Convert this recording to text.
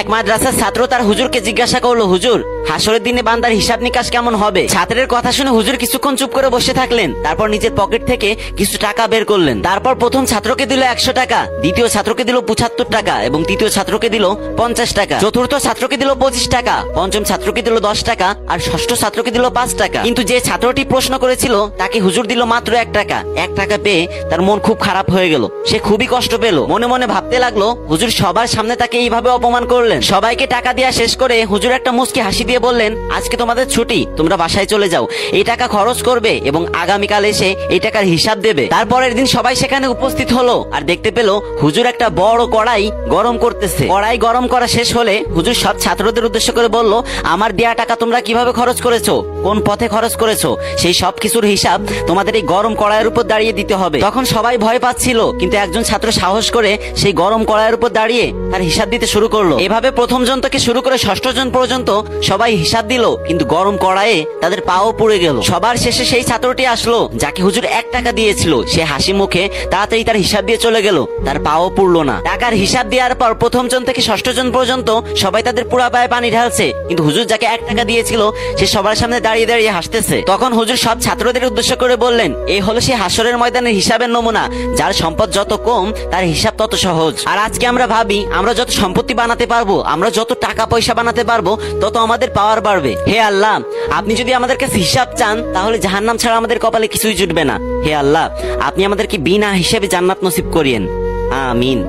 এক মাদ্রাসার ছাত্র তার হুজুরকে জিজ্ঞাসা করলো, হুজুর হাসরের দিনে বান্দার হিসাব নিকাশ কেমন হবে? ছাত্রের কথা শুনে হুজুর কিছুক্ষণ চুপ করে বসে থাকলেন। তারপর নিজের পকেট থেকে কিছু টাকা বের করলেন। তারপর প্রথম ছাত্রকে দিল 100 টাকা, দ্বিতীয় ছাত্রকে দিল 75 টাকা এবং তৃতীয় ছাত্রকে দিল 50 টাকা, চতুর্থ ছাত্রকে দিল 25 টাকা, পঞ্চম ছাত্রকে দিল 10 টাকা আর ষষ্ঠ ছাত্রকে দিল 5 টাকা। কিন্তু যে ছাত্রটি প্রশ্ন করেছিল তাকে হুজুর দিল মাত্র 1 টাকা। 1 টাকা পেয়ে তার মন খুব খারাপ হয়ে গেল, সে খুবই কষ্ট পেল। মনে মনে ভাবতে লাগলো, হুজুর সবার সামনে তাকে এইভাবে অপমান করলেন। সবাইকে টাকা দেওয়া শেষ করে হুজুর একটা মুচকি হাসি দিয়ে বললেন, আজকে তোমাদের ছুটি, তোমরা বাসায় চলে যাও। এই টাকা খরচ করবে এবং আগামীকাল এসে এই টাকার হিসাব দেবে। তারপরের দিন সবাই সেখানে উপস্থিত হলো আর দেখতে পেল হুজুর একটা বড় কড়াই গরম করতেছে। কড়াই গরম করা শেষ হলে হুজুর সব ছাত্রদের উদ্দেশ্য করে বলল, আমার দেয়া টাকা তোমরা কিভাবে খরচ করেছো, কোন পথে খরচ করেছো, সেই সব কিছুর হিসাব তোমাদের এই গরম কড়াইয়ের উপর দাঁড়িয়ে দিতে হবে। তখন সবাই ভয় পাচ্ছিল, কিন্তু একজন ছাত্র সাহস করে সেই গরম কড়াইয়ের উপর দাঁড়িয়ে তার হিসাব দিতে শুরু করলো। এভাবে প্রথম জন থেকে শুরু করে ষষ্ঠ জন পর্যন্ত সবাই হিসাব দিল, কিন্তু গরম কড়াইয়ে তাদের পাও পুড়ে গেল। সবার শেষে সেই ছাত্রটি আসলো যাকে হুজুর 1 টাকা দিয়েছিল। সে হাসি মুখে তাড়াতাড়ি তার হিসাব দিয়ে চলে গেল, তার পাও পুড়লো না। টাকার হিসাব দেওয়ার পর প্রথম জন থেকে ষষ্ঠ জন পর্যন্ত সবাই তাদের পুরা পায়ে পানি ঢালছে, কিন্তু হুজুর যাকে 1 টাকা দিয়েছিল সে সবার সামনে দাঁড়িয়ে দাঁড়িয়ে হাসতেছে। তখন হুজুর সব ছাত্রদের উদ্দেশ্য করে বললেন, এই হলো সেই হাসরের ময়দানের হিসাবের নমুনা। যার সম্পদ যত কম তার হিসাব তত সহজ। আর আজকে আমরা ভাবি আমরা যত সম্পত্তি বানাতে পারবো, আমরা যত টাকা পয়সা বানাতে পারবো, তত আমাদের পাওয়ার বাড়বে। হে আল্লাহ, আপনি যদি আমাদের কাছে হিসাব চান তাহলে জাহান্নাম ছাড়া আমাদের কপালে কিছুই জুটবে না। হে আল্লাহ, আপনি আমাদেরকে বিনা হিসেবে জান্নাত নসিব করিয়েন। আমিন।